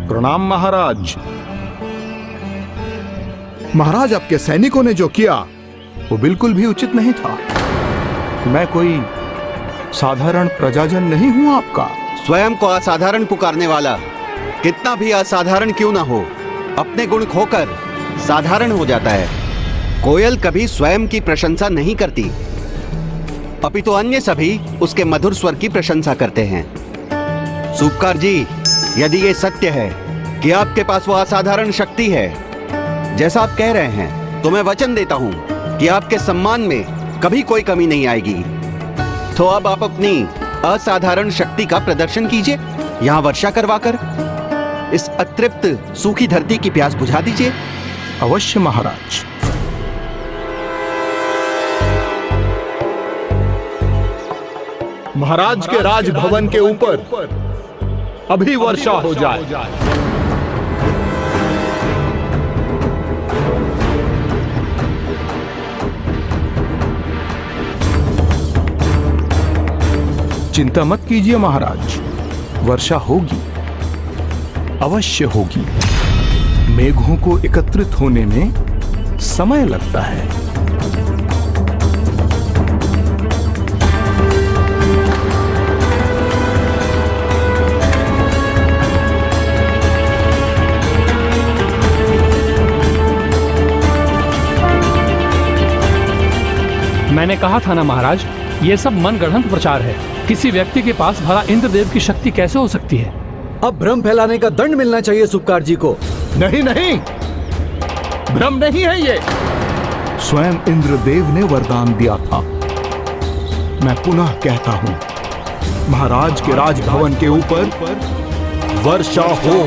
प्रणाम महाराज। महाराज, आपके सैनिकों ने जो किया वो बिल्कुल भी उचित नहीं था। मैं कोई साधारण प्रजाजन नहीं हूं आपका। स्वयं को असाधारण पुकारने वाला कितना भी असाधारण क्यों ना हो, अपने गुण खोकर साधारण हो जाता है। कोयल कभी स्वयं की प्रशंसा नहीं करती, अपितु अन्य सभी उसके मधुर स्वर की प्रशंसा करते हैं। सूपकार जी, यदि ये सत्य है कि आपके पास वो असाधारण शक्ति है जैसा आप कह रहे हैं, तो मैं वचन देता हूं कि आपके सम्मान में कभी कोई कमी नहीं आएगी। तो अब आप अपनी असाधारण शक्ति का प्रदर्शन कीजिए, यहां वर्षा करवाकर इस अतृप्त सूखी धरती की प्यास बुझा दीजिए। अवश्य महाराज। महाराज के राजभवन के ऊपर अभी वर्षा हो जाए। चिंता मत कीजिए महाराज, वर्षा होगी, अवश्य होगी। मेघों को एकत्रित होने में समय लगता है। मैंने कहा था ना महाराज, ये सब मनगढ़ंत प्रचार है। किसी व्यक्ति के पास भला इंद्रदेव की शक्ति कैसे हो सकती है? अब भ्रम फैलाने का दंड मिलना चाहिए सूपकार जी को। नहीं नहीं, भ्रम नहीं है ये। स्वयं इंद्रदेव ने वरदान दिया था। मैं पुनः कहता हूं, महाराज के राजभवन के ऊपर वर्षा हो।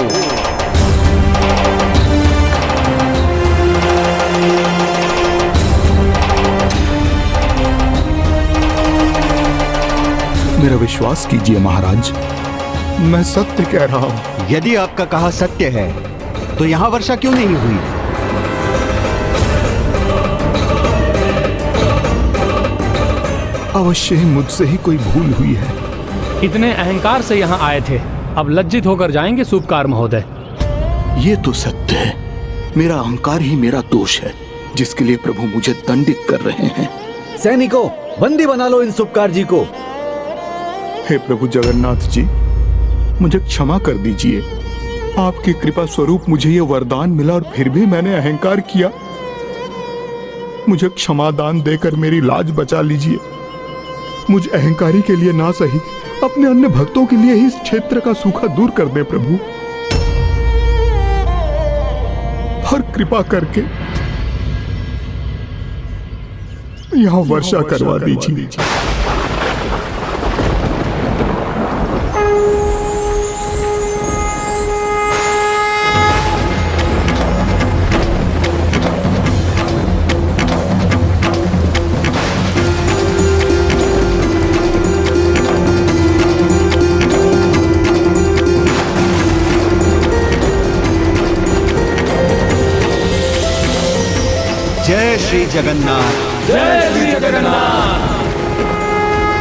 मेरा विश्वास कीजिए महाराज, मैं सत्य कह रहा हूं। यदि आपका कहा सत्य है तो यहां वर्षा क्यों नहीं हुई? अवश्य ही मुझसे ही कोई भूल हुई है। इतने अहंकार से यहाँ आए थे, अब लज्जित होकर जाएंगे सूपकार महोदय। ये तो सत्य है, मेरा अहंकार ही मेरा दोष है, जिसके लिए प्रभु मुझे दंडित कर रहे हैं। सैनिकों, बंदी बना लो इन सूपकार जी को। हे प्रभु जगन्नाथ जी, मुझे क्षमा कर दीजिए। आपकी कृपा स्वरूप मुझे ये वरदान मिला और फिर भी मैंने अहंकार किया। मुझे क्षमादान देकर मेरी लाज बचा लीजिए। मुझ अहंकारी के लिए ना सही, अपने अन्य भक्तों के लिए ही इस क्षेत्र का सूखा दूर कर दे प्रभु। और कृपा करके यहां वर्षा करवा दीजिए। जय श्री जगन्नाथ, जय श्री जगन्नाथ,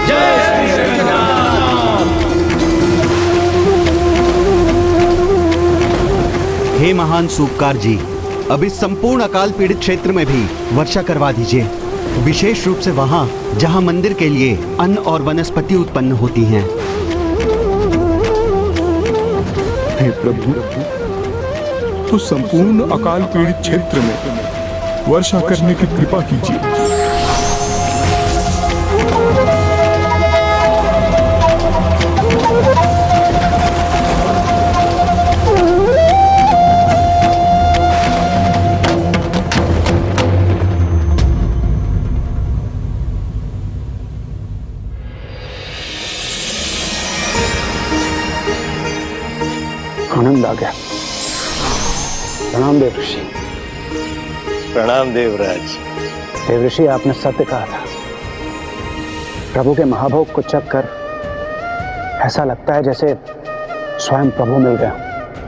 जय श्री जगन्नाथ। हे महान सूपकार जी, अब इस संपूर्ण अकाल पीड़ित क्षेत्र में भी वर्षा करवा दीजिए, विशेष रूप से वहां जहां मंदिर के लिए अन्न और वनस्पति उत्पन्न होती हैं। हे प्रभु, तो संपूर्ण अकाल पीड़ित क्षेत्र में वर्षा करने की कृपा कीजिए। आनंद आ गया। प्रणाम देव ऋषि। प्रणाम देवराज। देव ऋषि, आपने सत्य कहा था। प्रभु के महाभोग को चख कर ऐसा लगता है जैसे स्वयं प्रभु मिल गए।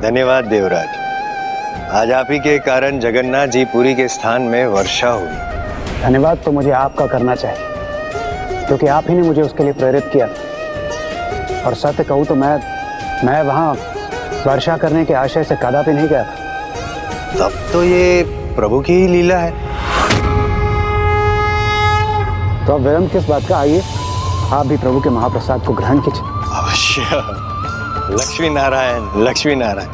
धन्यवाद देवराज। आज आप ही के कारण जगन्नाथ जी पुरी के स्थान में वर्षा हुई। धन्यवाद तो मुझे आपका करना चाहिए, क्योंकि आप ही ने मुझे उसके लिए प्रेरित किया। और सत्य कहूँ तो मैं वहाँ वर्षा करने के आशय से कदापि नहीं गया था। तब तो ये प्रभु की ही लीला है। तो अब विलंब किस बात का, आइए आप भी प्रभु के महाप्रसाद को ग्रहण कीजिए। अवश्य। लक्ष्मी नारायण, लक्ष्मी नारायण।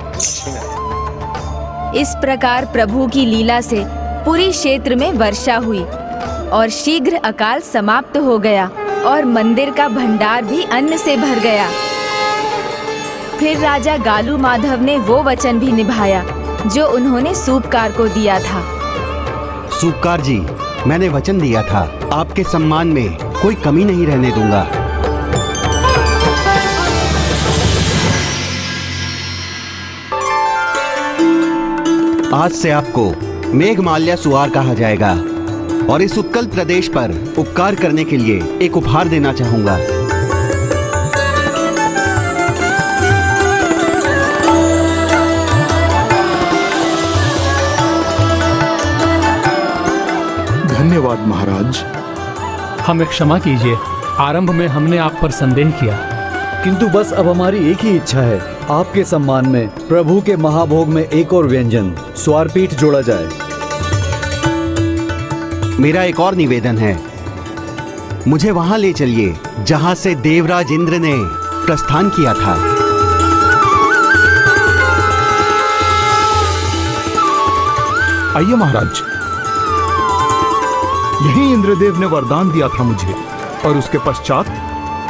इस प्रकार प्रभु की लीला से पूरी क्षेत्र में वर्षा हुई और शीघ्र अकाल समाप्त हो गया और मंदिर का भंडार भी अन्न से भर गया। फिर राजा गालू माधव ने वो वचन भी निभाया जो उन्होंने सूपकार को दिया था। सूपकार जी, मैंने वचन दिया था आपके सम्मान में कोई कमी नहीं रहने दूंगा। आज से आपको मेघमाल्या सुआर कहा जाएगा और इस उत्कल प्रदेश पर उपकार करने के लिए एक उपहार देना चाहूंगा। धन्यवाद महाराज। हमें क्षमा कीजिए, आरंभ में हमने आप पर संदेह किया। किंतु बस अब हमारी एक ही इच्छा है, आपके सम्मान में प्रभु के महाभोग में एक और व्यंजन स्वारपीठ जोड़ा जाए। मेरा एक और निवेदन है, मुझे वहां ले चलिए जहां से देवराज इंद्र ने प्रस्थान किया था। आइए महाराज, यही इंद्रदेव ने वरदान दिया था मुझे और उसके पश्चात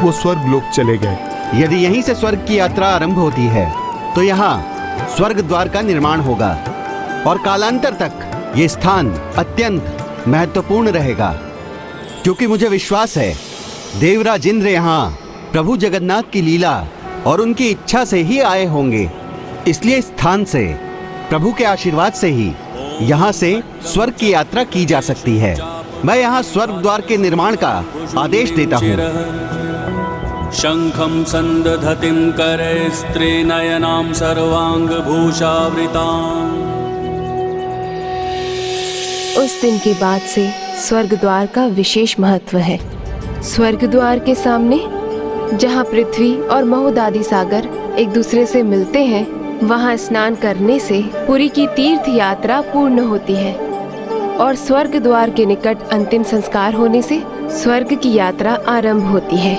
वो स्वर्ग लोक चले गए। यदि यहीं से स्वर्ग की यात्रा आरंभ होती है तो यहाँ स्वर्ग द्वार का निर्माण होगा और कालांतर तक ये स्थान अत्यंत महत्वपूर्ण रहेगा, क्योंकि मुझे विश्वास है देवराज इंद्र यहाँ प्रभु जगन्नाथ की लीला और उनकी इच्छा से ही आए होंगे। इसलिए इस स्थान से प्रभु के आशीर्वाद से ही यहाँ से स्वर्ग की यात्रा की जा सकती है। मैं यहाँ स्वर्ग द्वार के निर्माण का आदेश देता हूँ। शंखं संदधतिं करे स्त्रीनयनां सर्वांगभूषावृतां। उस दिन के बाद से स्वर्ग द्वार का विशेष महत्व है। स्वर्ग द्वार के सामने जहाँ पृथ्वी और महोदादि सागर एक दूसरे से मिलते हैं, वहाँ स्नान करने से पुरी की तीर्थ यात्रा पूर्ण होती है और स्वर्ग द्वार के निकट अंतिम संस्कार होने से स्वर्ग की यात्रा आरंभ होती है।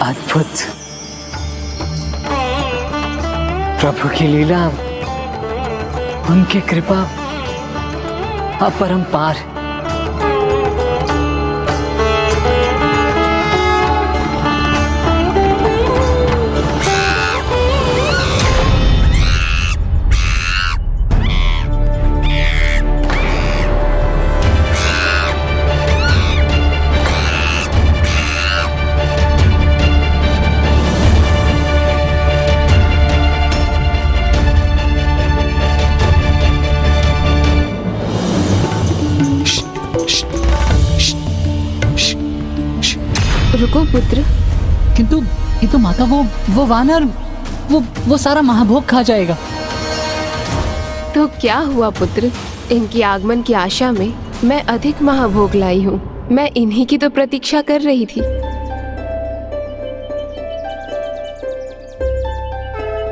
अद्भुत। प्रभु की लीला, उनकी कृपा अपरंपार। रुको पुत्र। किंतु माता, वो वानर, वो सारा महाभोग खा जाएगा। तो क्या हुआ पुत्र, इनकी आगमन की आशा में मैं अधिक महाभोग लाई हूँ। मैं इन्हीं की तो प्रतीक्षा कर रही थी।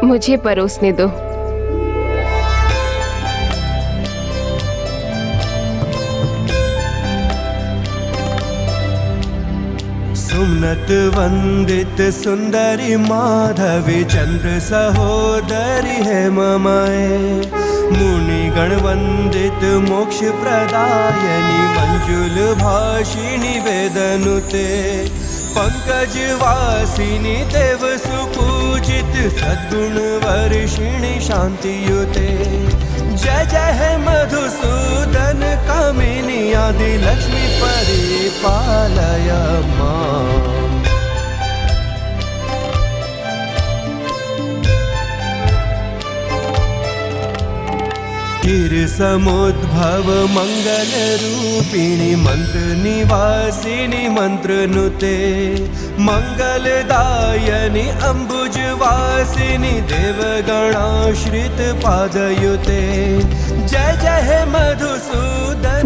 मुझे परोसने दो। सुमनत वंदित सुंदरी माधवी चंद्र सहोदरी है ममाए। मुनि गण वंदित मोक्ष प्रदायनी मंजुल भाषिणी वेदनुते। पंकज वासिनी देव सुपूजित सद्गुण वर्षिणी शांतियुते। जय जय मधुसूदन कामिनी आदि लक्ष्मी परिपालय मां। गिर समुद्भव मंगल रूपिणी मंत्र निवासिनी मंत्र नुते। मंगलदायनी अंबुज वासिनी देवगणाश्रित पादयुते। जय जय मधुसूदन।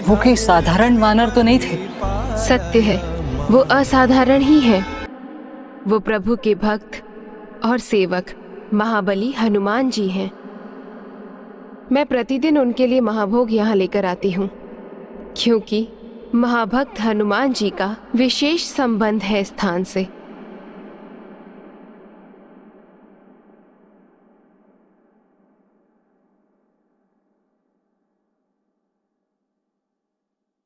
वो कोई साधारण वानर तो नहीं थे। सत्य है, वो असाधारण ही है। वो प्रभु के भक्त और सेवक महाबली हनुमान जी हैं। मैं प्रतिदिन उनके लिए महाभोग यहाँ लेकर आती हूँ, क्योंकि महाभक्त हनुमान जी का विशेष संबंध है स्थान से।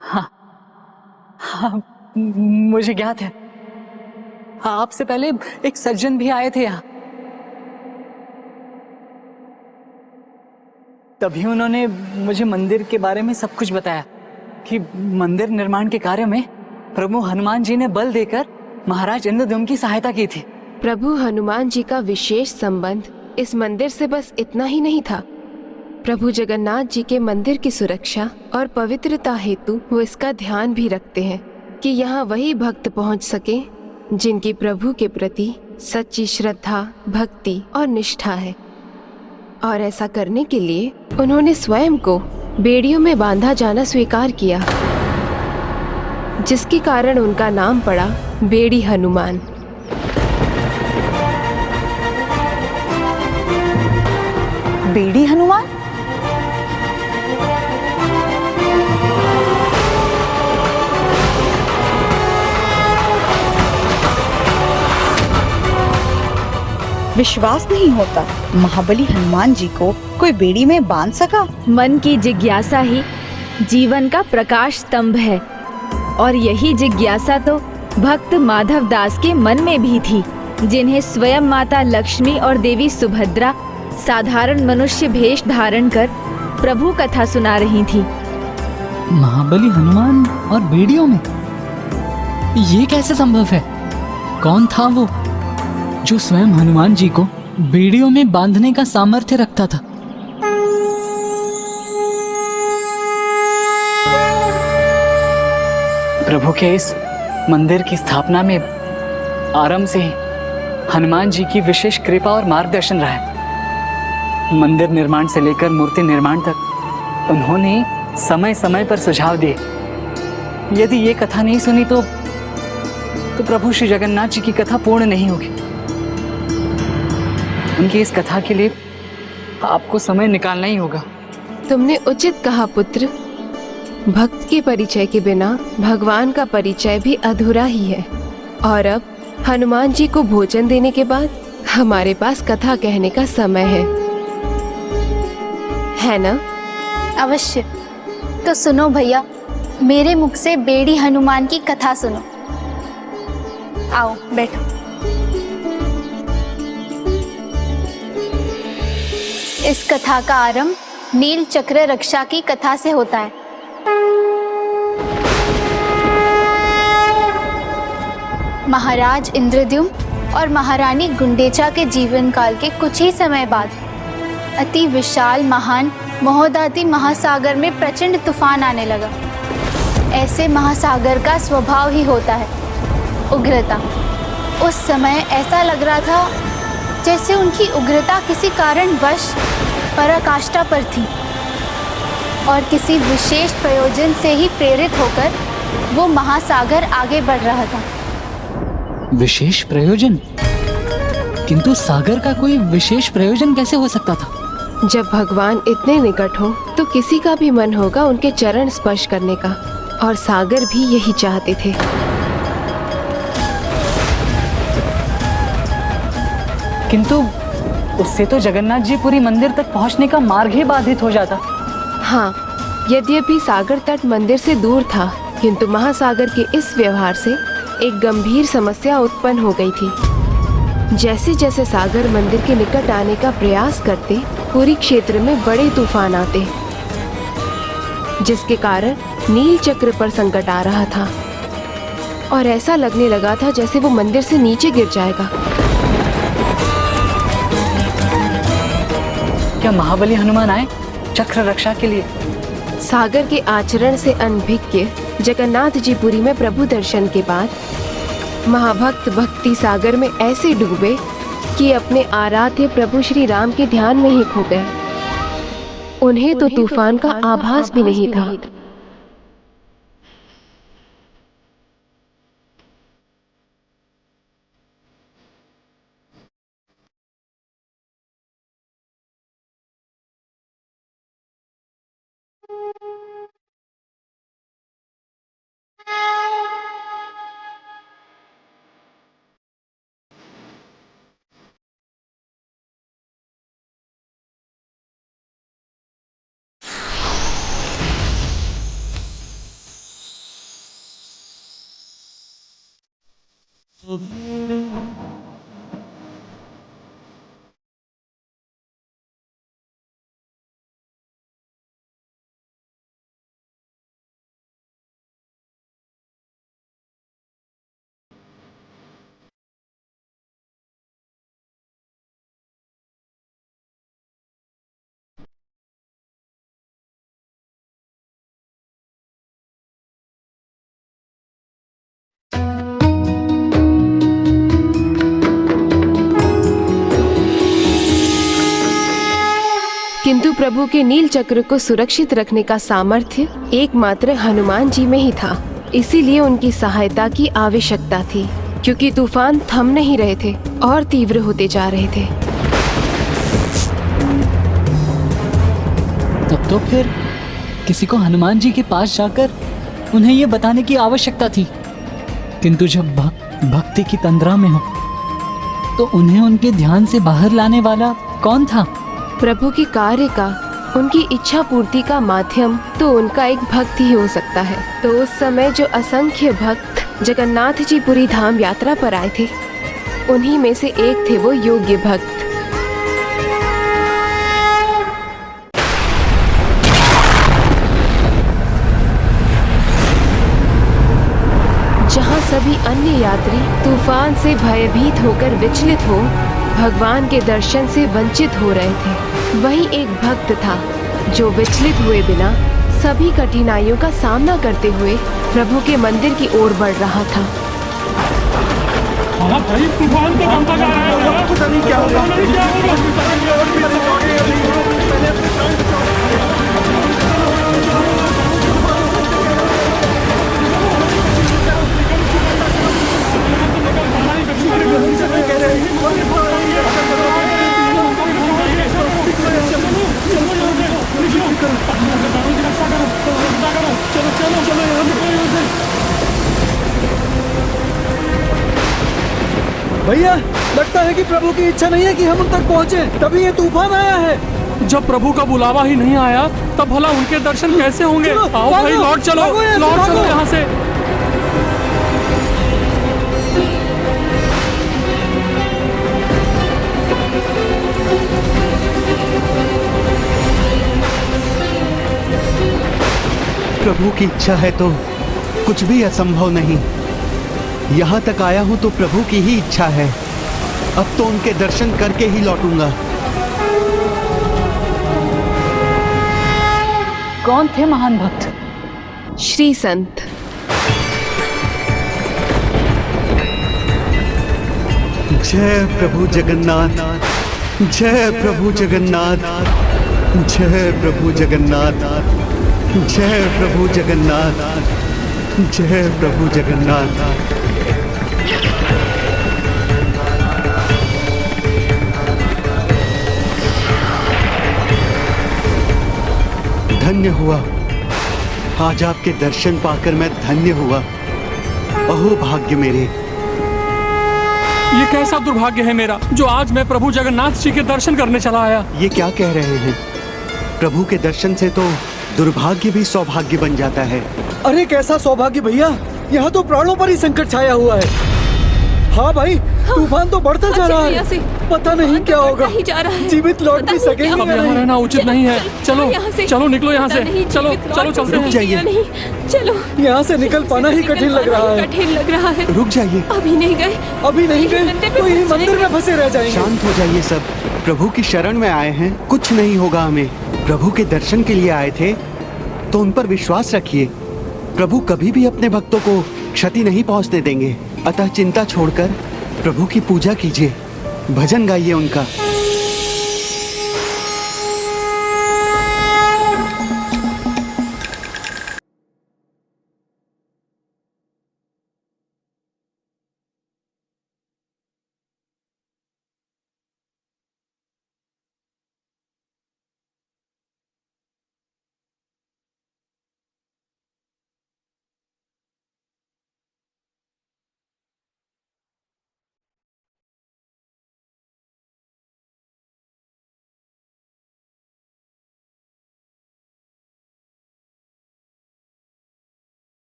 हाँ, मुझे ज्ञात है। आपसे पहले एक सज्जन भी आए थे यहाँ। तभी उन्होंने मुझे मंदिर के बारे में सब कुछ बताया कि मंदिर निर्माण के कार्य में प्रभु हनुमान जी ने बल देकर महाराज इंद्रद्युम्न की सहायता की थी। प्रभु हनुमान जी का विशेष संबंध इस मंदिर से बस इतना ही नहीं था। प्रभु जगन्नाथ जी के मंदिर की सुरक्षा और पवित्रता हेतु वो इसका ध्यान भी रखते हैं कि यहाँ वही भक्त पहुँच सके जिनकी प्रभु के प्रति सच्ची श्रद्धा, भक्ति और निष्ठा है। और ऐसा करने के लिए उन्होंने स्वयं को बेड़ियों में बांधा जाना स्वीकार किया, जिसके कारण उनका नाम पड़ा बेड़ी हनुमान। बेड़ी हनुमान? विश्वास नहीं होता महाबली हनुमान जी को कोई बेड़ी में बांध सका। मन की जिज्ञासा ही जीवन का प्रकाश स्तंभ है, और यही जिज्ञासा तो भक्त माधव दास के मन में भी थी, जिन्हें स्वयं माता लक्ष्मी और देवी सुभद्रा साधारण मनुष्य भेष धारण कर प्रभु कथा सुना रही थी। महाबली हनुमान और बेड़ियों में? ये कैसे संभव है? कौन था वो जो स्वयं हनुमान जी को बेड़ियों में बांधने का सामर्थ्य रखता था? प्रभु के इस मंदिर की स्थापना में आरंभ से ही हनुमान जी की विशेष कृपा और मार्गदर्शन रहा है। मंदिर निर्माण से लेकर मूर्ति निर्माण तक उन्होंने समय समय पर सुझाव दिए। यदि ये कथा नहीं सुनी तो प्रभु श्री जगन्नाथ जी की कथा पूर्ण नहीं होगी। उनकी इस कथा के लिए आपको समय निकालना ही होगा। तुमने उचित कहा पुत्र। भक्त के परिचय के बिना भगवान का परिचय भी अधूरा ही है। और अब हनुमान जी को भोजन देने के बाद हमारे पास कथा कहने का समय है ना? अवश्य। तो सुनो भैया, मेरे मुख से बेड़ी हनुमान की कथा सुनो। आओ बैठो। इस कथा का आरंभ नील चक्र रक्षा की कथा से होता है। महाराज इंद्रद्युम्न और महारानी गुंडेचा के जीवन काल के कुछ ही समय बाद अति विशाल महान महोदाती महासागर में प्रचंड तूफान आने लगा। ऐसे महासागर का स्वभाव ही होता है उग्रता। उस समय ऐसा लग रहा था जैसे उनकी उग्रता किसी कारणवश पराकाष्ठा पर थी और किसी विशेष प्रयोजन से ही प्रेरित होकर वो महासागर आगे बढ़ रहा था। विशेष प्रयोजन? किंतु सागर का कोई विशेष प्रयोजन कैसे हो सकता था? जब भगवान इतने निकट हो तो किसी का भी मन होगा उनके चरण स्पर्श करने का, और सागर भी यही चाहते थे। किंतु उससे तो जगन्नाथ जी पुरी मंदिर तक पहुंचने का मार्ग ही बाधित हो जाता। हाँ, यद्यपि सागर तट मंदिर से दूर था, किंतु महासागर के इस व्यवहार से एक गंभीर समस्या उत्पन्न हो गई थी। जैसे जैसे सागर मंदिर के निकट आने का प्रयास करते, पूरी क्षेत्र में बड़े तूफान आते, जिसके कारण नील चक्र पर संकट आ रहा था और ऐसा लगने लगा था जैसे वो मंदिर से नीचे गिर जाएगा। क्या महाबली हनुमान आए चक्र रक्षा के लिए? सागर के आचरण से अनभिज्ञ जगन्नाथ जी पुरी में प्रभु दर्शन के बाद महाभक्त भक्ति सागर में ऐसे डूबे कि अपने आराध्य प्रभु श्री राम के ध्यान में ही खो गए। उन्हें तो तूफान का आभास भी नहीं था। किंतु प्रभु के नील चक्र को सुरक्षित रखने का सामर्थ्य एकमात्र हनुमान जी में ही था। इसीलिए उनकी सहायता की आवश्यकता थी, क्योंकि तूफान थम नहीं रहे थे और तीव्र होते जा रहे थे। तब तो फिर किसी को हनुमान जी के पास जाकर उन्हें ये बताने की आवश्यकता थी। किंतु जब भक्ति की तंद्रा में हो तो उन्हें उनके ध्यान से बाहर लाने वाला कौन था? प्रभु के कार्य का, उनकी इच्छा पूर्ति का माध्यम तो उनका एक भक्त ही हो सकता है। तो उस समय जो असंख्य भक्त जगन्नाथ जी पुरी धाम यात्रा पर आए थे, उन्हीं में से एक थे वो योग्य भक्त। जहाँ सभी अन्य यात्री तूफान से भयभीत होकर विचलित हो, भगवान के दर्शन से वंचित हो रहे थे, वहीं एक भक्त था जो विचलित हुए बिना सभी कठिनाइयों का सामना करते हुए प्रभु के मंदिर की ओर बढ़ रहा था। भाई तूफान तो कम जा रहा है, पता नहीं क्या होगा। भैया, लगता है कि प्रभु की इच्छा नहीं है कि हम उन तक पहुंचे, तभी ये तूफान आया है। जब प्रभु का बुलावा ही नहीं आया तब भला उनके दर्शन कैसे होंगे? आओ भाई, लौट चलो यहाँ से। प्रभु की इच्छा है तो कुछ भी असंभव नहीं। यहाँ तक आया हूँ तो प्रभु की ही इच्छा है। अब तो उनके दर्शन करके ही लौटूंगा। कौन थे महान भक्त? श्री संत। जय प्रभु जगन्नाथ, जय प्रभु जगन्नाथ, जय प्रभु जगन्नाथ, जय प्रभु जगन्नाथ, जय प्रभु जगन्नाथ। धन्य हुआ, आज आपके दर्शन पाकर मैं धन्य हुआ। अहो भाग्य मेरे। ये कैसा दुर्भाग्य है मेरा जो आज मैं प्रभु जगन्नाथ जी के दर्शन करने चला आया। ये क्या कह रहे हैं? प्रभु के दर्शन से तो दुर्भाग्य भी सौभाग्य बन जाता है। अरे कैसा सौभाग्य भैया, यहाँ तो प्राणों पर ही संकट छाया हुआ है। हाँ भाई, तूफान तो बढ़ता जा रहा है, पता नहीं क्या होगा। जीवित लौट भी सकेंगे अब यहाँ रहना उचित नहीं है। चलो चलो निकलो यहाँ से, चलो चलो चलते हैं। रुक जाइए, चलो, यहाँ से निकल पाना ही कठिन लग रहा है। रुक जाइए। अभी नहीं गए तो यही मंदिर में फंसे रह जाएंगे। शांत हो जाइए सब, प्रभु की शरण में आए हैं, कुछ नहीं होगा हमें। प्रभु के दर्शन के लिए आए थे तो उन पर विश्वास रखिए। प्रभु कभी भी अपने भक्तों को क्षति नहीं पहुंचने देंगे। अतः चिंता छोड़कर प्रभु की पूजा कीजिए, भजन गाइए उनका।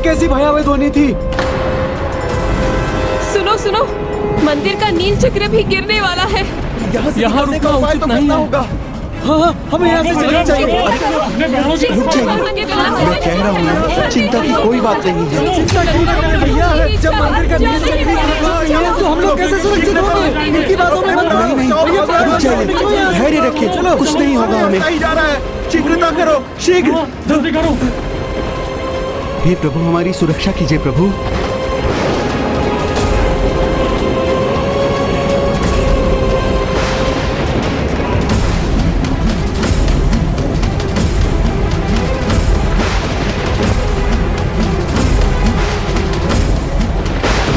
कैसी भयावह ध्वनि थी? सुनो सुनो, मंदिर का नील चक्र भी गिरने वाला है। यहाँ रुकना उचित नहीं होगा। हाँ, हमें यहाँ से चलना चाहिए। रुक जाइए, मैं कह रहा हूँ चिंता की कोई बात नहीं है। चिंता क्यों करते हैं भैया? जब मंदिर का नील चक्र ही है तो हम लोग कैसे सुरक्षित होंगे? इनकी बातों में मत आओ। रुक जाइए, धैर्य रखिए, कुछ नहीं होगा हमें। जा रहा है, शीघ्रता करो, शीघ्र, जल्दी करो। हे प्रभु, हमारी सुरक्षा कीजिए प्रभु।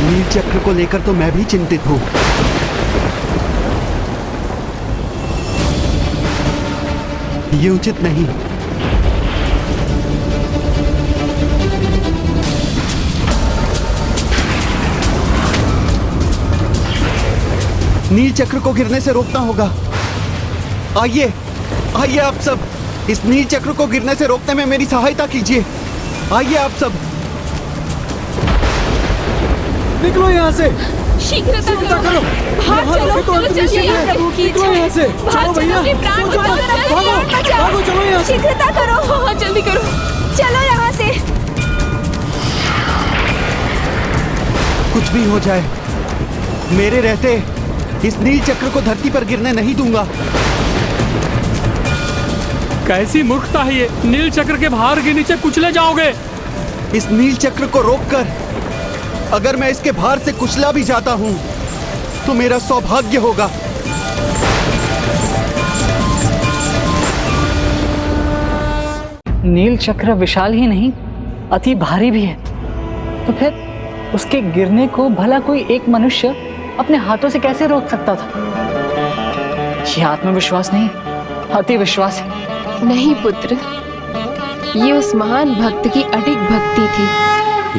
नील चक्र को लेकर तो मैं भी चिंतित हूँ। ये उचित नहीं। नील चक्र को गिरने से रोकना होगा। आइए आइए आप सब, इस नील चक्र को गिरने से रोकने में मेरी सहायता कीजिए। आइए आप सब, निकलो यहाँ से, शीघ्रता करो, भाग चलो, तो चलिए निकलो यहाँ से, चलो भैया, भागो, चलो यहाँ से। शीघ्रता करो, हाँ जल्दी करो, चलो यहाँ से। कुछ भी हो जाए, मेरे रहते इस नील चक्र को धरती पर गिरने नहीं दूंगा। कैसी मूर्खता है ये? नील चक्र के भार के नीचे कुचले जाओगे। इस नील चक्र को रोककर अगर मैं इसके भार से कुचला भी जाता हूं तो मेरा सौभाग्य होगा। नील चक्र विशाल ही नहीं, अति भारी भी है। तो फिर उसके गिरने को भला कोई एक मनुष्य अपने हाथों से कैसे रोक सकता था? ये आत्मविश्वास नहीं, अति विश्वास है। नहीं पुत्र, ये उस महान भक्त की अडिग भक्ति थी।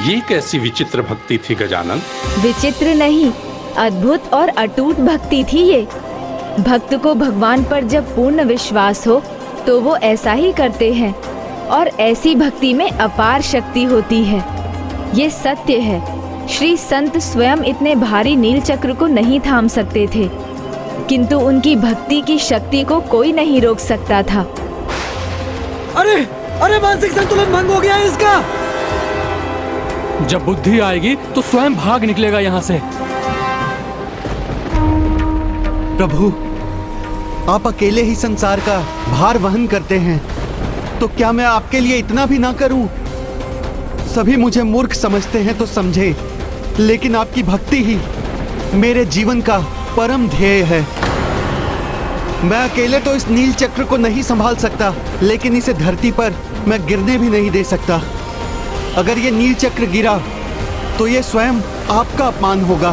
ये कैसी विचित्र भक्ति थी गजानन? विचित्र नहीं, अद्भुत और अटूट भक्ति थी ये। भक्त को भगवान पर जब पूर्ण विश्वास हो तो वो ऐसा ही करते हैं, और ऐसी भक्ति में अपार शक्ति होती है। ये सत्य है। श्री संत स्वयं इतने भारी नील चक्र को नहीं थाम सकते थे, किंतु उनकी भक्ति की शक्ति को कोई नहीं रोक सकता था। अरे अरे, मानसिक संतुलन भंग हो गया है इसका। जब बुद्धि आएगी तो स्वयं भाग निकलेगा यहाँ से। प्रभु, आप अकेले ही संसार का भार वहन करते हैं, तो क्या मैं आपके लिए इतना भी ना करूं? सभी मुझे मूर्ख समझते हैं तो समझे, लेकिन आपकी भक्ति ही मेरे जीवन का परम ध्येय है। मैं अकेले तो इस नील चक्र को नहीं संभाल सकता, लेकिन इसे धरती पर मैं गिरने भी नहीं दे सकता। अगर ये नील चक्र गिरा तो ये स्वयं आपका अपमान होगा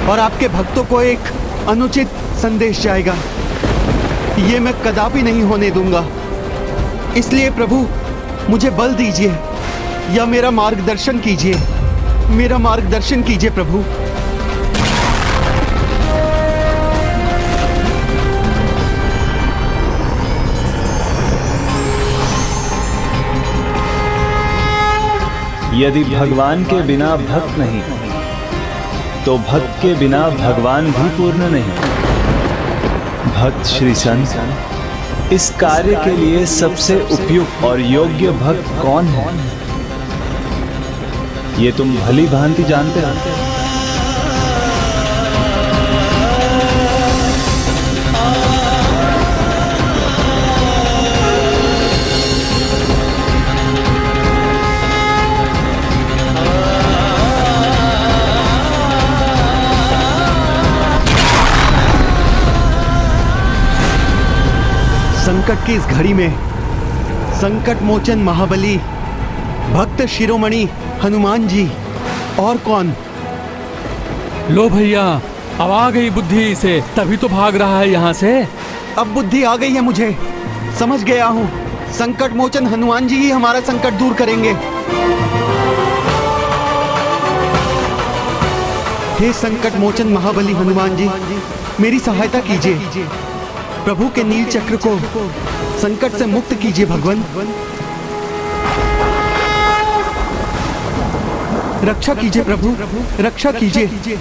और आपके भक्तों को एक अनुचित संदेश जाएगा। ये मैं कदापि नहीं होने दूंगा। इसलिए प्रभु, मुझे बल दीजिए या मेरा मार्गदर्शन कीजिए। मेरा मार्गदर्शन कीजिए प्रभु। यदि भगवान के बिना भक्त नहीं, तो भक्त के बिना भगवान भी पूर्ण नहीं। भक्त श्री संत, इस कार्य के लिए सबसे उपयुक्त और योग्य भक्त कौन है, ये तुम भली भांति जानते हो। संकट की इस घड़ी में संकट मोचन महाबली भक्त शिरोमणि हनुमान जी, और कौन? लो भैया, अब आ गई बुद्धि से, तभी तो भाग रहा है यहाँ से। अब बुद्धि आ गई है मुझे, समझ गया हूँ। संकट मोचन हनुमान जी ही हमारा संकट दूर करेंगे। हे संकट मोचन महाबली हनुमान जी, मेरी सहायता कीजिए। प्रभु के नील चक्र को संकट से मुक्त कीजिए भगवान। रक्षा कीजिए प्रभु, रक्षा कीजिए।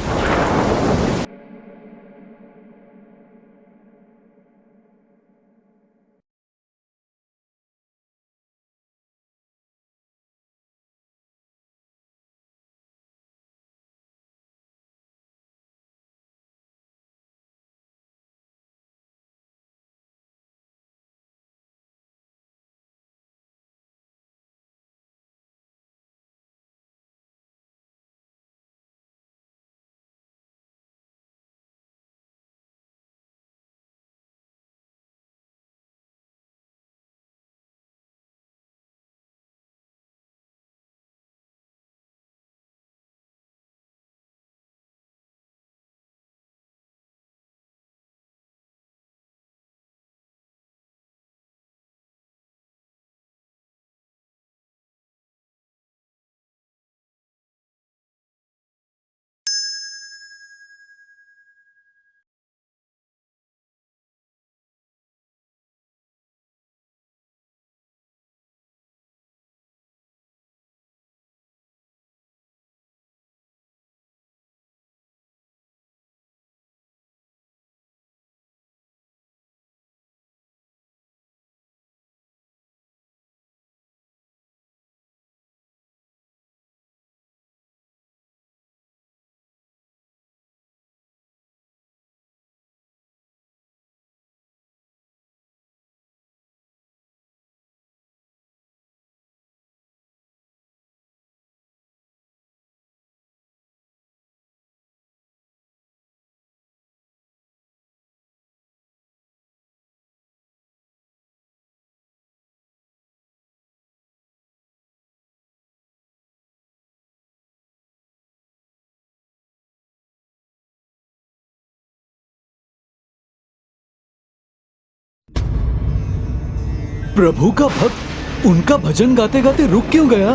प्रभु का भक्त उनका भजन गाते गाते रुक क्यों गया?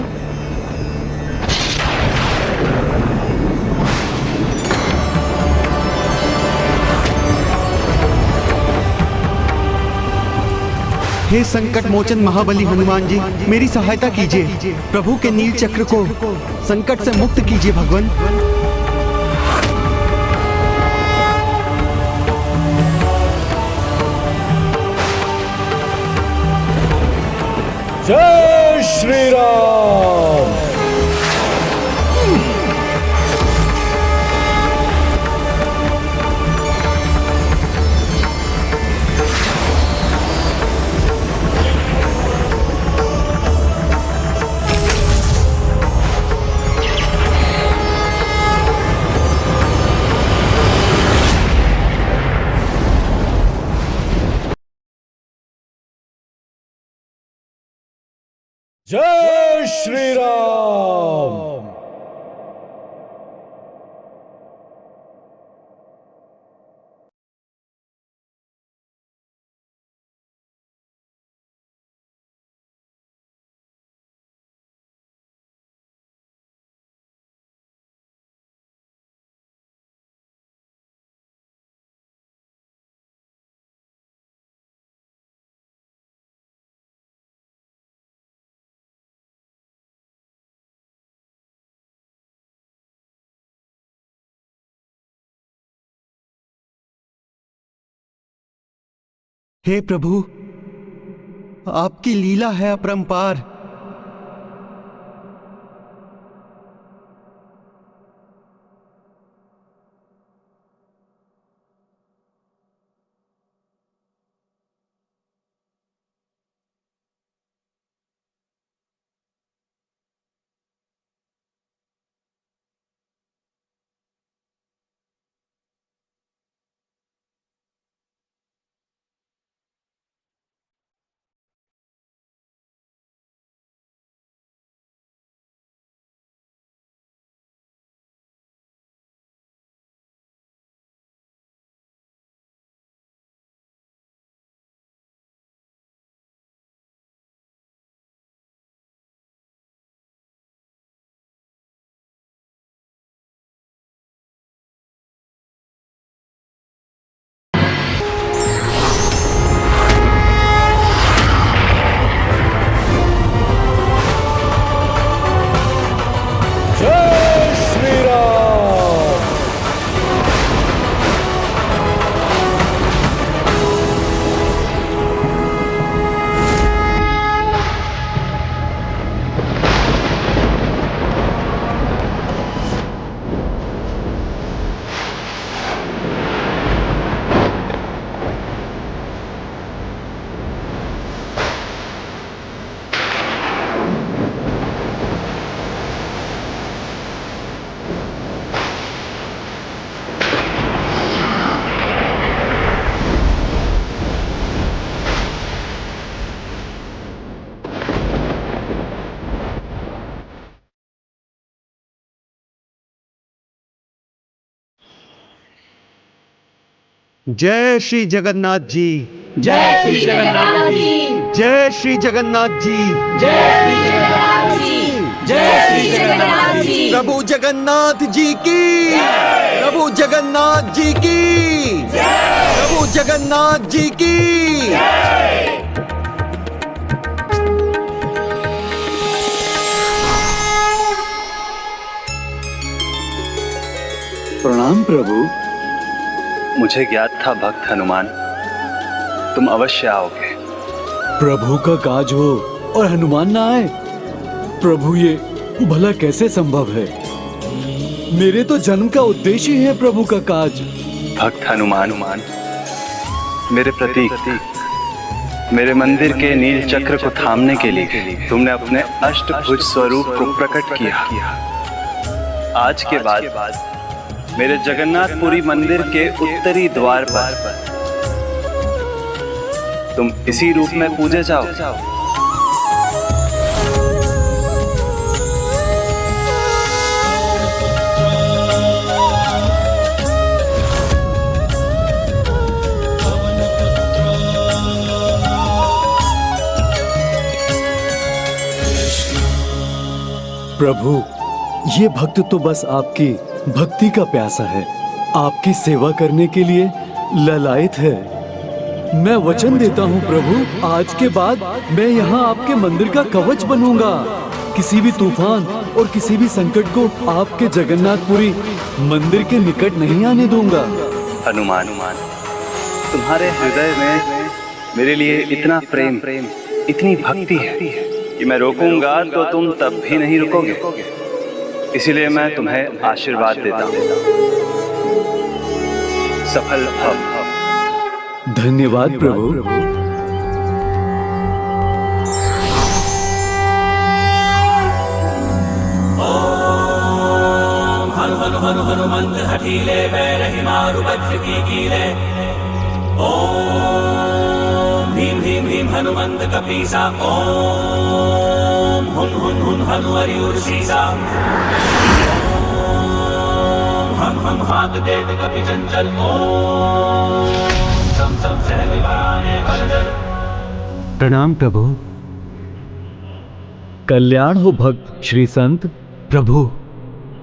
हे संकट मोचन महाबली हनुमान जी, मेरी सहायता कीजिए। प्रभु के नील चक्र को संकट से मुक्त कीजिए भगवान। जय श्री राम। जय श्री राम। हे प्रभु, आपकी लीला है अपरंपार। जय श्री जगन्नाथ जी। जय श्री जगन्नाथ जी। जय श्री जगन्नाथ जी। जय श्री जगन्नाथ जी। जय श्री जगन्नाथ जी। प्रभु जगन्नाथ जी की। प्रभु जगन्नाथ जी की। प्रभु जगन्नाथ जी की। प्रणाम प्रभु। मुझे ज्ञात था भक्त हनुमान तुम अवश्य आओगे। प्रभु का काज हो और हनुमान ना आए? प्रभु ये भला कैसे संभव है? मेरे तो जन्म का उद्देश्य ही है प्रभु का काज। भक्त हनुमान मेरे प्रतीक मेरे मंदिर के नील चक्र को थामने के लिए तुमने अपने अष्टभुज स्वरूप को प्रकट किया। आज के बाद मेरे जगन्नाथपुरी मंदिर के उत्तरी द्वार पर तुम इसी रूप में पूजे जाओ। प्रभु ये भक्त तो बस आपकी भक्ति का प्यासा है, आपकी सेवा करने के लिए ललायत है। मैं वचन देता हूँ प्रभु, आज के बाद मैं यहाँ आपके मंदिर का कवच बनूंगा। किसी भी तूफान और किसी भी संकट को आपके जगन्नाथपुरी मंदिर के निकट नहीं आने दूंगा। हनुमान तुम्हारे हृदय में मेरे लिए इतना प्रेम इतनी भक्ति है कि मैं रोकूंगा तो तुम तब भी नहीं रुकोगे। इसीलिए मैं तुम्हें आशीर्वाद देता हूँ, सफल भव। धन्यवाद प्रभु। ओम हनु हनु हनु हनुमंत हठीले बैरहि मारु वज्र की कीले। ओम भीम भीम भीम हनुमंत कपीसा। ओम हुन हुन हुन हनु हरिउर सीसा। हम हाथ देत कपि चंचल। ओम सम सम सहज बराने बलदल। प्रणाम प्रभु। कल्याण हो भक्त श्री संत। प्रभु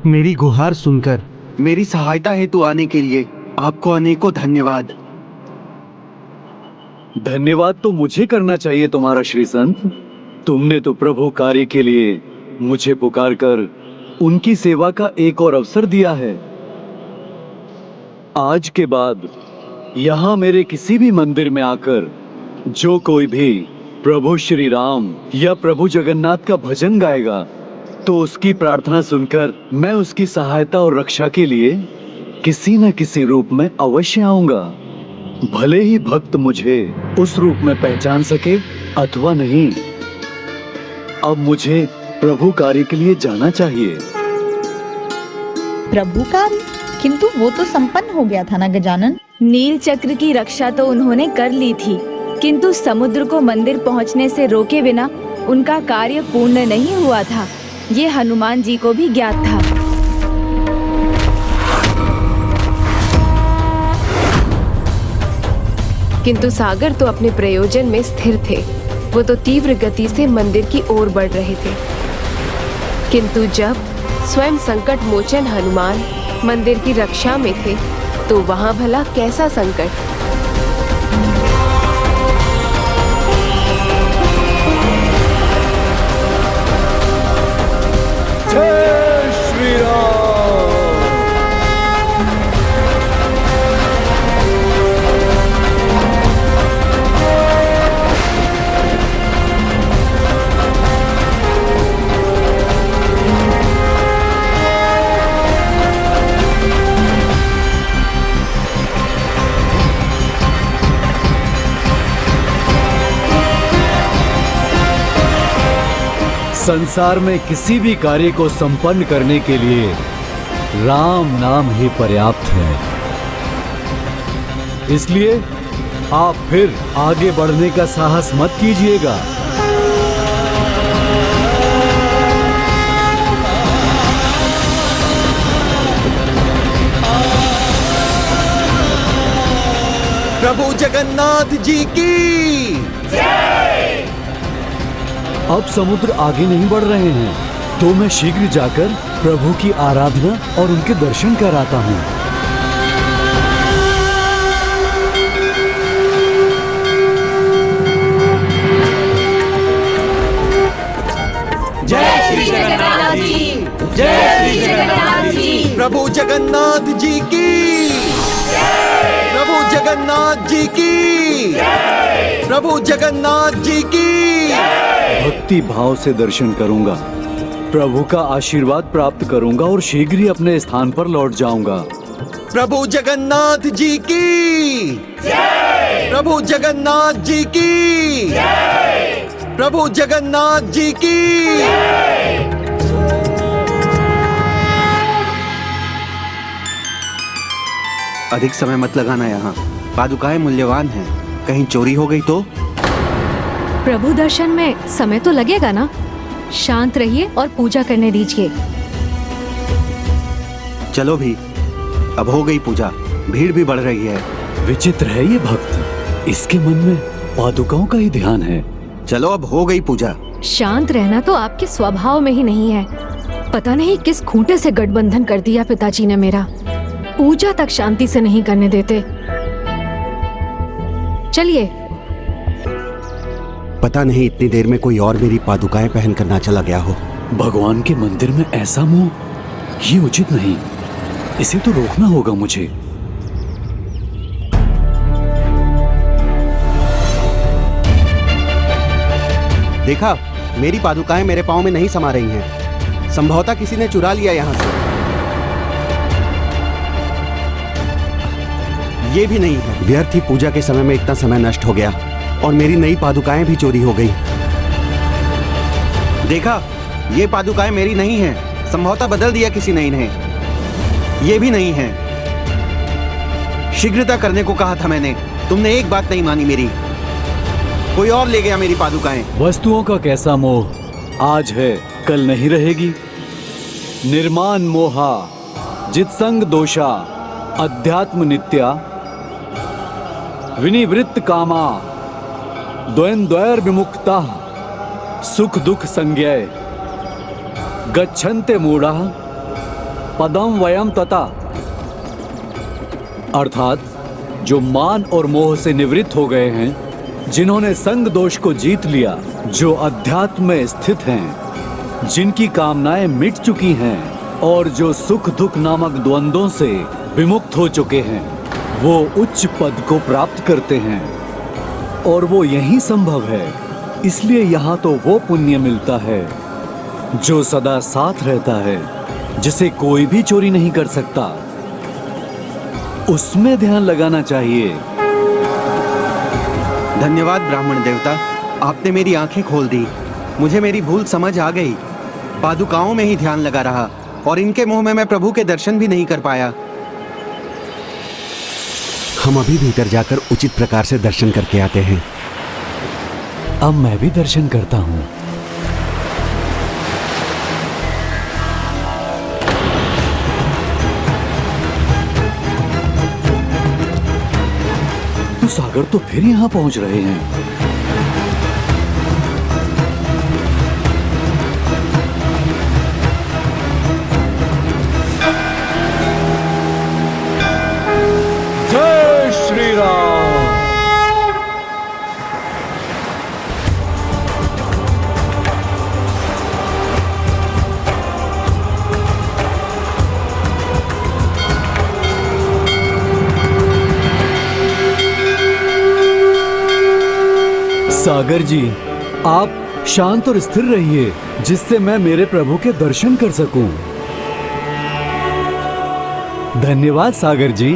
मेरी गुहार सुनकर मेरी सहायता हेतु आने के लिए आपको अनेकों धन्यवाद। धन्यवाद तो मुझे करना चाहिए तुम्हारा श्री संत। तुमने तो प्रभु कार्य के लिए मुझे पुकार कर उनकी सेवा का एक और अवसर दिया है। आज के बाद यहाँ मेरे किसी भी मंदिर में आकर जो कोई भी प्रभु श्री राम या प्रभु जगन्नाथ का भजन गाएगा तो उसकी प्रार्थना सुनकर मैं उसकी सहायता और रक्षा के लिए किसी न किसी रूप में अवश्य आऊंगा। भले ही भक्त मुझे उस रूप में पहचान सके अथवा नहीं। अब मुझे प्रभु कार्य के लिए जाना चाहिए। प्रभु कार्य? किंतु वो तो संपन्न हो गया था ना गजानन। नील चक्र की रक्षा तो उन्होंने कर ली थी, किंतु समुद्र को मंदिर पहुंचने से रोके बिना उनका कार्य पूर्ण नहीं हुआ था। ये हनुमान जी को भी ज्ञात था। किंतु सागर तो अपने प्रयोजन में स्थिर थे। वो तो तीव्र गति से मंदिर की ओर बढ़ रहे थे। किंतु जब स्वयं संकट मोचन हनुमान मंदिर की रक्षा में थे तो वहां भला कैसा संकट। जय श्री राम। संसार में किसी भी कार्य को संपन्न करने के लिए राम नाम ही पर्याप्त है। इसलिए आप फिर आगे बढ़ने का साहस मत कीजिएगा। प्रभु जगन्नाथ जी की। अब समुद्र आगे नहीं बढ़ रहे हैं, तो मैं शीघ्र जाकर प्रभु की आराधना और उनके दर्शन कराता हूँ। जय श्री जगन्नाथ जी, जय श्री जगन्नाथ जी। प्रभु जगन्नाथ जी की, प्रभु जगन्नाथ जी की, प्रभु जगन्नाथ जी की। भक्ति भाव से दर्शन करूंगा, प्रभु का आशीर्वाद प्राप्त करूंगा और शीघ्र ही अपने स्थान पर लौट जाऊंगा। प्रभु जगन्नाथ जी की, प्रभु जगन्नाथ जी की, प्रभु जगन्नाथ जी की। अधिक समय मत लगाना यहाँ, पादुकाएं मूल्यवान हैं, कहीं चोरी हो गई तो? प्रभु दर्शन में समय तो लगेगा ना, शांत रहिए और पूजा करने दीजिए। चलो भी, अब हो गई पूजा, भीड़ भी बढ़ रही है। विचित्र है ये भक्त, इसके मन में पादुकाओं का ही ध्यान है। चलो अब हो गई पूजा। शांत रहना तो आपके स्वभाव में ही नहीं है। पता नहीं किस खूंटे से गठबंधन कर दिया पिताजी ने मेरा, पूजा तक शांति से नहीं करने देते। चलिए। पता नहीं इतनी देर में कोई और मेरी पादुकाएं पहन कर ना चला गया हो। भगवान के मंदिर में ऐसा मोह, ये उचित नहीं, इसे तो रोकना होगा मुझे। देखा, मेरी पादुकाएं मेरे पाँव में नहीं समा रही हैं। संभवतः किसी ने चुरा लिया यहाँ से। ये भी नहीं है, व्यर्थ ही पूजा के समय में इतना समय नष्ट हो गया और मेरी नई पादुकाएं भी चोरी हो गई। देखा, ये पादुकाएं मेरी नहीं हैं, संभवतः बदल दिया किसी ने इन्हें। ये भी नहीं है। शीघ्रता करने को कहा था मैंने, तुमने एक बात नहीं मानी मेरी। कोई और ले गया मेरी पादुकाएं। वस्तुओं का कैसा मोह, आज है कल नहीं रहेगी। निर्माण मोहा जित्संग दोषा अध्यात्म नित्या विनिवृत्त कामा द्वैर विमुक्ता सुख दुख संज्ञय गच्छन्ते मूढ़ा पदम वयम तथा। अर्थात जो मान और मोह से निवृत्त हो गए हैं, जिन्होंने संग दोष को जीत लिया, जो अध्यात्म में स्थित हैं, जिनकी कामनाएं मिट चुकी हैं और जो सुख दुख नामक द्वंद्वों से विमुक्त हो चुके हैं, वो उच्च पद को प्राप्त करते हैं। और वो यही संभव है, इसलिए यहाँ तो वो पुण्य मिलता है जो सदा साथ रहता है, जिसे कोई भी चोरी नहीं कर सकता। उसमें ध्यान लगाना चाहिए। धन्यवाद ब्राह्मण देवता, आपने मेरी आंखें खोल दी। मुझे मेरी भूल समझ आ गई। पादुकाओं में ही ध्यान लगा रहा और इनके मुंह में मैं प्रभु के दर्शन भी नहीं कर पाया। हम अभी भीतर जाकर उचित प्रकार से दर्शन करके आते हैं। अब मैं भी दर्शन करता हूँ। तो सागर तो फिर यहाँ पहुंच रहे हैं। जय श्री राम। सागर जी, आप शांत और स्थिर रहिए, जिससे मैं मेरे प्रभु के दर्शन कर सकूं। धन्यवाद सागर जी।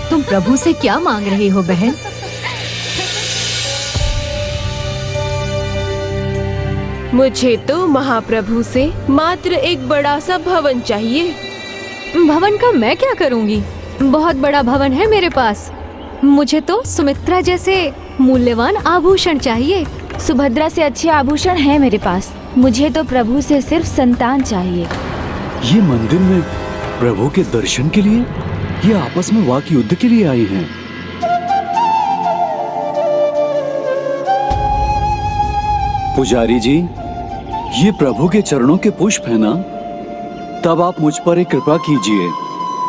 तुम प्रभु से क्या मांग रही हो बहन? मुझे तो महाप्रभु से मात्र एक बड़ा सा भवन चाहिए। भवन का मैं क्या करूंगी? बहुत बड़ा भवन है मेरे पास। मुझे तो सुमित्रा जैसे मूल्यवान आभूषण चाहिए। सुभद्रा से अच्छे आभूषण हैं मेरे पास। मुझे तो प्रभु से सिर्फ संतान चाहिए। ये मंदिर में प्रभु के दर्शन के लिए या आपस में वाक युद्ध के लिए आए हैं? पुजारी जी, ये प्रभु के चरणों के पुष्प है ना? तब आप मुझ पर एक कृपा कीजिए।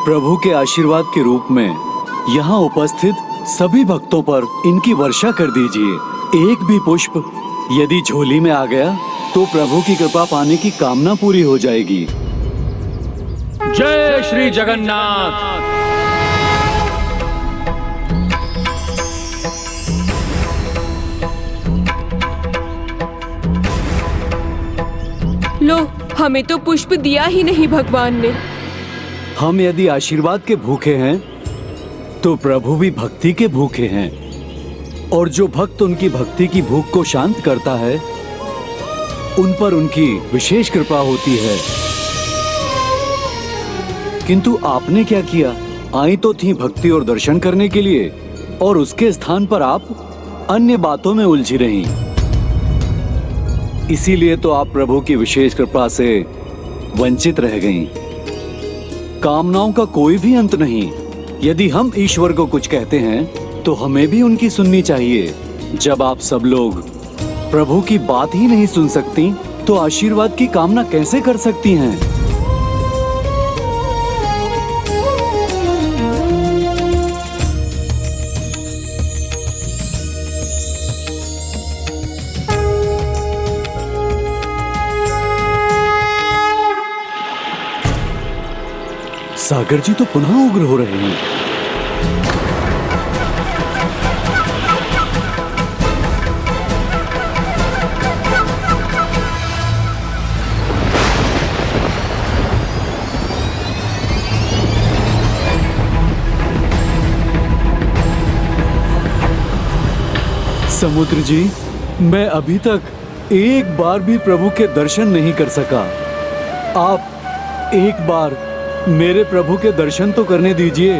प्रभु के आशीर्वाद के रूप में यहाँ उपस्थित सभी भक्तों पर इनकी वर्षा कर दीजिए। एक भी पुष्प यदि झोली में आ गया तो प्रभु की कृपा पाने की कामना पूरी हो जाएगी। जय श्री जगन्नाथ। लो, हमें तो पुष्प दिया ही नहीं भगवान ने। हम यदि आशीर्वाद के भूखे हैं तो प्रभु भी भक्ति के भूखे हैं, और जो भक्त उनकी भक्ति की भूख को शांत करता है उन पर उनकी विशेष कृपा होती है। किंतु आपने क्या किया? आई तो थी भक्ति और दर्शन करने के लिए, और उसके स्थान पर आप अन्य बातों में उलझी रहीं। इसीलिए तो आप प्रभु की विशेष कृपा से वंचित रह गईं। कामनाओं का कोई भी अंत नहीं। यदि हम ईश्वर को कुछ कहते हैं तो हमें भी उनकी सुननी चाहिए। जब आप सब लोग प्रभु की बात ही नहीं सुन सकती तो आशीर्वाद की कामना कैसे कर सकती हैं? सागर जी तो पुनः उग्र हो रहे हैं। समुद्र जी, मैं अभी तक एक बार भी प्रभु के दर्शन नहीं कर सका। आप एक बार मेरे प्रभु के दर्शन तो करने दीजिए।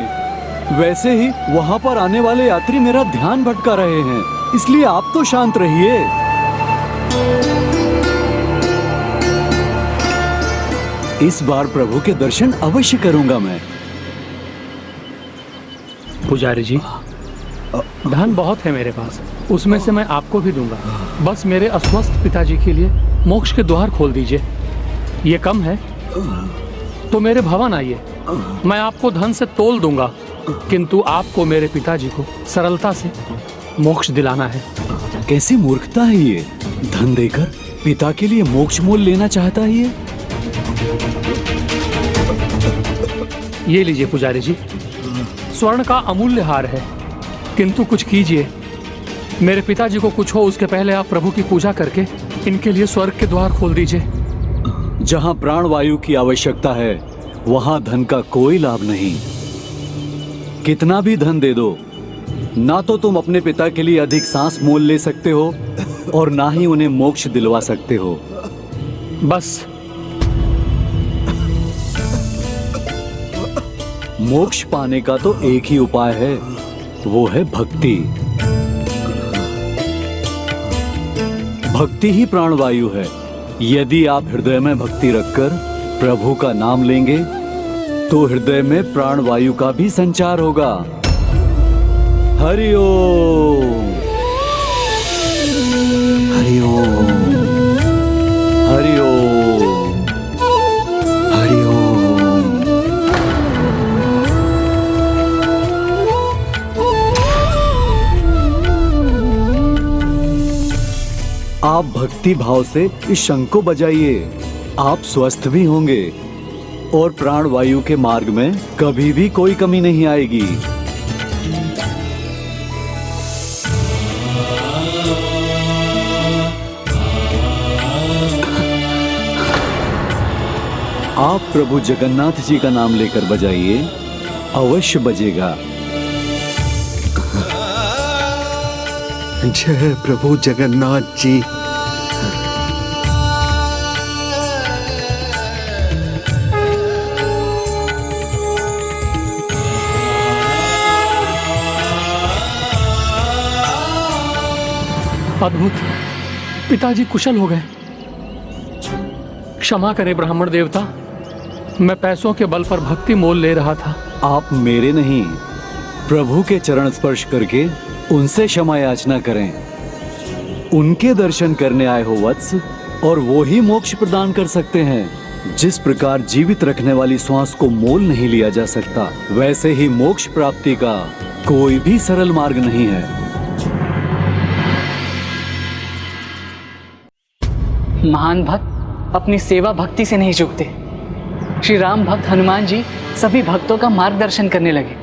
वैसे ही वहां पर आने वाले यात्री मेरा ध्यान भटका रहे हैं, इसलिए आप तो शांत रहिए। इस बार प्रभु के दर्शन अवश्य करूंगा मैं। पुजारी जी, धन बहुत है मेरे पास, उसमें से मैं आपको भी दूंगा। बस मेरे अस्वस्थ पिताजी के लिए मोक्ष के द्वार खोल दीजिए। ये कम है तो मेरे भवन आइए, मैं आपको धन से तोल दूंगा, किंतु आपको मेरे पिताजी को सरलता से मोक्ष दिलाना है। कैसी मूर्खता है ये? धन देकर पिता के लिए मोक्ष मोल लेना चाहता है ये? ये लीजिए पुजारी जी, स्वर्ण का अमूल्य हार है, किंतु कुछ कीजिए। मेरे पिताजी को कुछ हो उसके पहले आप प्रभु की पूजा करके इनके लिए स्वर्ग के द्वार खोल दीजिए। जहां प्राण वायु की आवश्यकता है वहां धन का कोई लाभ नहीं। कितना भी धन दे दो, ना तो तुम अपने पिता के लिए अधिक सांस मोल ले सकते हो और ना ही उन्हें मोक्ष दिलवा सकते हो। बस मोक्ष पाने का तो एक ही उपाय है, वो है भक्ति। भक्ति ही प्राणवायु है। यदि आप हृदय में भक्ति रखकर प्रभु का नाम लेंगे तो हृदय में प्राणवायु का भी संचार होगा। हरि ओम, हरि ओम, हरि ओम, हरि ओम। आप भक्ति भाव से इस शंख को बजाइए, आप स्वस्थ भी होंगे और प्राणवायु के मार्ग में कभी भी कोई कमी नहीं आएगी। आप प्रभु जगन्नाथ जी का नाम लेकर बजाइए, अवश्य बजेगा। जय प्रभु जगन्नाथ जी। अद्भुत, पिताजी कुशल हो गए। क्षमा करें ब्राह्मण देवता, मैं पैसों के बल पर भक्ति मोल ले रहा था। आप मेरे नहीं, प्रभु के चरण स्पर्श करके उनसे क्षमा याचना करें। उनके दर्शन करने आए हो वत्स, और वो ही मोक्ष प्रदान कर सकते हैं। जिस प्रकार जीवित रखने वाली श्वास को मोल नहीं लिया जा सकता, वैसे ही मोक्ष प्राप्ति का कोई भी सरल मार्ग नहीं है। महान भक्त अपनी सेवा भक्ति से नहीं चूकते। श्री राम भक्त हनुमान जी सभी भक्तों का मार्गदर्शन करने लगे,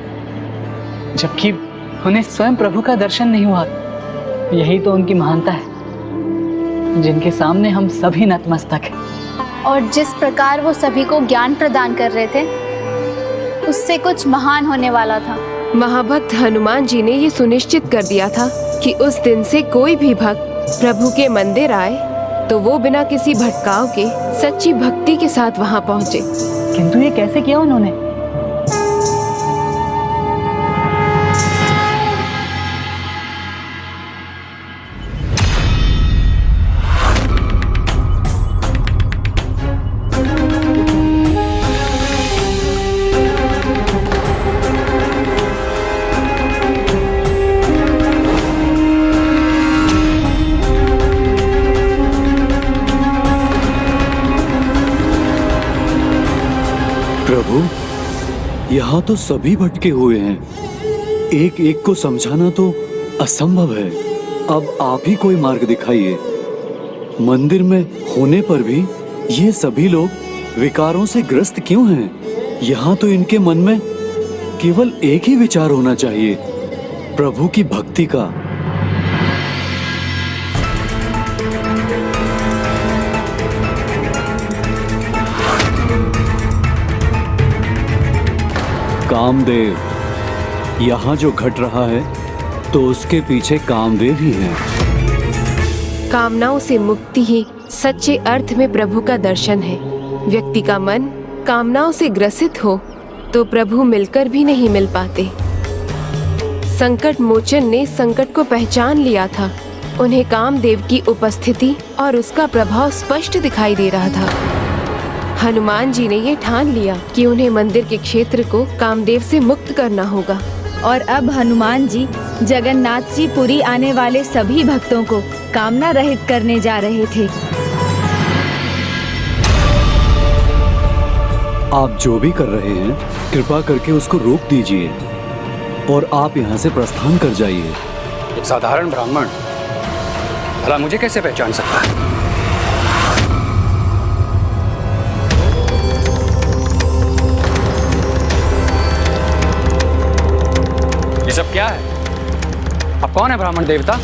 जबकि उन्हें स्वयं प्रभु का दर्शन नहीं हुआ। यही तो उनकी महानता है, जिनके सामने हम सभी नतमस्तक हैं। और जिस प्रकार वो सभी को ज्ञान प्रदान कर रहे थे, उससे कुछ महान होने वाला था। महाभक्त हनुमान जी ने ये सुनिश्चित कर दिया था कि उस दिन से कोई भी भक्त प्रभु के मंदिर आए तो वो बिना किसी भटकाव के सच्ची भक्ति के साथ वहाँ पहुँचे। किंतु ये कैसे किया उन्होंने? प्रभु, यहाँ तो सभी भटके हुए हैं। एक एक को समझाना तो असंभव है। अब आप ही कोई मार्ग दिखाइए। मंदिर में होने पर भी ये सभी लोग विकारों से ग्रस्त क्यों हैं? यहाँ तो इनके मन में केवल एक ही विचार होना चाहिए, प्रभु की भक्ति का। कामदेव, यहाँ जो घट रहा है तो उसके पीछे कामदेव ही है। कामनाओं से मुक्ति ही सच्चे अर्थ में प्रभु का दर्शन है। व्यक्ति का मन कामनाओं से ग्रसित हो तो प्रभु मिलकर भी नहीं मिल पाते। संकट मोचन ने संकट को पहचान लिया था। उन्हें कामदेव की उपस्थिति और उसका प्रभाव स्पष्ट दिखाई दे रहा था। हनुमान जी ने ये ठान लिया कि उन्हें मंदिर के क्षेत्र को कामदेव से मुक्त करना होगा। और अब हनुमान जी जगन्नाथ जी पुरी आने वाले सभी भक्तों को कामना रहित करने जा रहे थे। आप जो भी कर रहे हैं, कृपा करके उसको रोक दीजिए और आप यहाँ से प्रस्थान कर जाइए। एक साधारण ब्राह्मण भला मुझे कैसे पहचान सकता है? ये सब क्या है? अब कौन है ब्राह्मण देवता?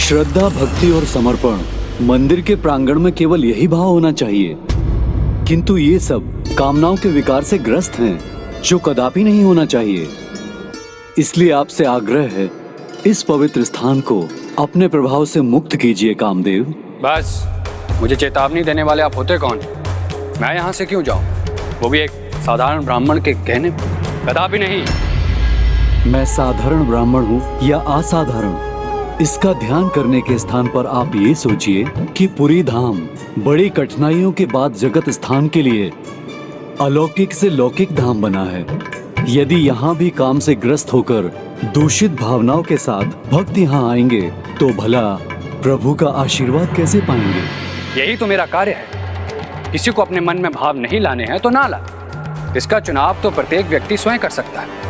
श्रद्धा, भक्ति और समर्पण मंदिर के प्रांगण में केवल यही भाव होना चाहिए, किंतु ये सब कामनाओं के विकार से ग्रस्त हैं, जो कदापि नहीं होना चाहिए। इसलिए आपसे आग्रह है, इस पवित्र स्थान को अपने प्रभाव से मुक्त कीजिए कामदेव। बस, मुझे चेतावनी देने वाले आप होते कौन? मैं यहाँ से क्यों जाऊँ, वो भी एक साधारण ब्राह्मण के कहने? कदापि नहीं। मैं साधारण ब्राह्मण हूँ या असाधारण, इसका ध्यान करने के स्थान पर आप ये सोचिए कि पुरी धाम बड़ी कठिनाइयों के बाद जगत स्थान के लिए अलौकिक से लौकिक धाम बना है। यदि यहाँ भी काम से ग्रस्त होकर दूषित भावनाओं के साथ भक्त यहाँ आएंगे तो भला प्रभु का आशीर्वाद कैसे पाएंगे? यही तो मेरा कार्य है। किसी को अपने मन में भाव नहीं लाने हैं तो ना ला। इसका चुनाव तो प्रत्येक व्यक्ति स्वयं कर सकता है,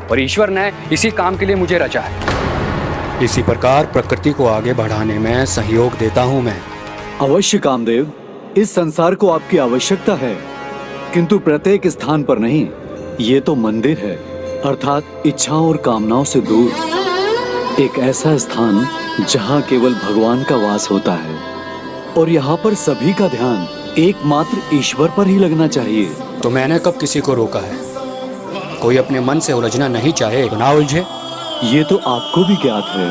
और ईश्वर ने इसी काम के लिए मुझे रचा है। इसी प्रकार प्रकृति को आगे बढ़ाने में सहयोग देता हूँ मैं। अवश्य कामदेव, इस संसार को आपकी आवश्यकता है, किंतु प्रत्येक स्थान पर नहीं। ये तो मंदिर है, अर्थात इच्छाओं और कामनाओं से दूर एक ऐसा स्थान जहाँ केवल भगवान का वास होता है, और यहाँ पर सभी का ध्यान एकमात्र ईश्वर पर ही लगना चाहिए। तो मैंने कब किसी को रोका है? कोई अपने मन से उलझना नहीं चाहे तो ना उलझे। ये तो आपको भी ज्ञात है,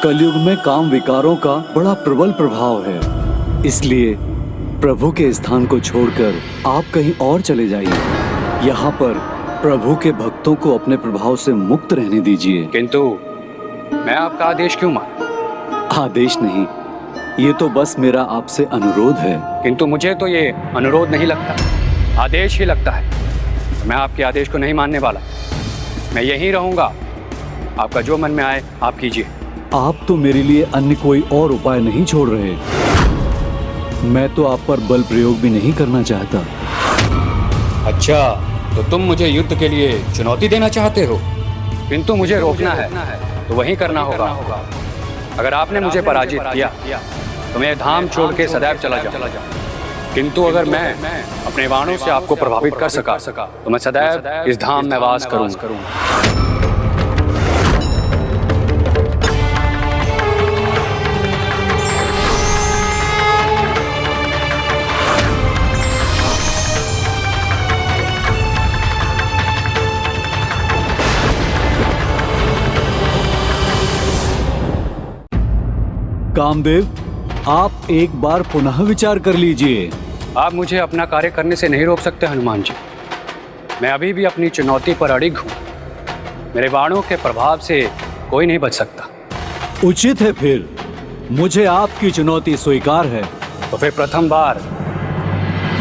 कलयुग में काम विकारों का बड़ा प्रबल प्रभाव है। इसलिए प्रभु के स्थान को छोड़कर आप कहीं और चले जाइए। यहाँ पर प्रभु के भक्तों को अपने प्रभाव से मुक्त रहने दीजिए। किंतु मैं आपका आदेश क्यों मानूं? आदेश नहीं, ये तो बस मेरा आपसे अनुरोध है। किंतु मुझे तो ये अनुरोध नहीं लगता, आदेश ही लगता है। मैं आपके आदेश को नहीं मानने वाला। मैं यहीं रहूंगा। आपका जो मन में आए आप कीजिए। आप तो मेरे लिए अन्य कोई और उपाय नहीं छोड़ रहे। मैं तो आप पर बल प्रयोग भी नहीं करना चाहता। अच्छा, तो तुम मुझे युद्ध के लिए चुनौती देना चाहते हो, किंतु मुझे रोकना है तो वही करना होगा। अगर आपने मुझे पराजित किया तो मैं धाम छोड़ के सदैव चला जाऊं, किंतु अगर मैं अपने बाणों से आपको प्रभावित कर सका तो मैं सदैव इस धाम में वास करूंगा। कामदेव, आप एक बार पुनः विचार कर लीजिए। आप मुझे अपना कार्य करने से नहीं रोक सकते हनुमान जी। मैं अभी भी अपनी चुनौती पर अड़िग हूँ। मेरे बाणों के प्रभाव से कोई नहीं बच सकता। उचित है, फिर मुझे आपकी चुनौती स्वीकार है। तो फिर प्रथम बार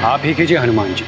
आप ही कीजिए हनुमान जी।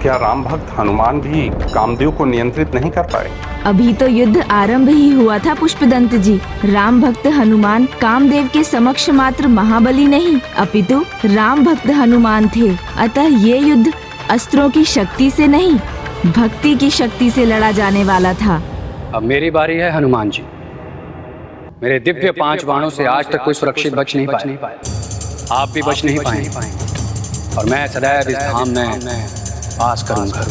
क्या राम भक्त हनुमान भी कामदेव को नियंत्रित नहीं कर पाए? अभी तो युद्ध आरंभ ही हुआ था पुष्पदंत जी। राम भक्त हनुमान कामदेव के समक्ष मात्र महाबली नहीं अपितु राम भक्त हनुमान थे। अतः ये युद्ध अस्त्रों की शक्ति से नहीं, भक्ति की शक्ति से लड़ा जाने वाला था। अब मेरी बारी है हनुमान जी। मेरे दिव्य 5 बाणों से आज तक कोई सुरक्षित बच नहीं पाया। आप भी बच नहीं पाए और मैं सदैव इस धाम में वास करूंगा।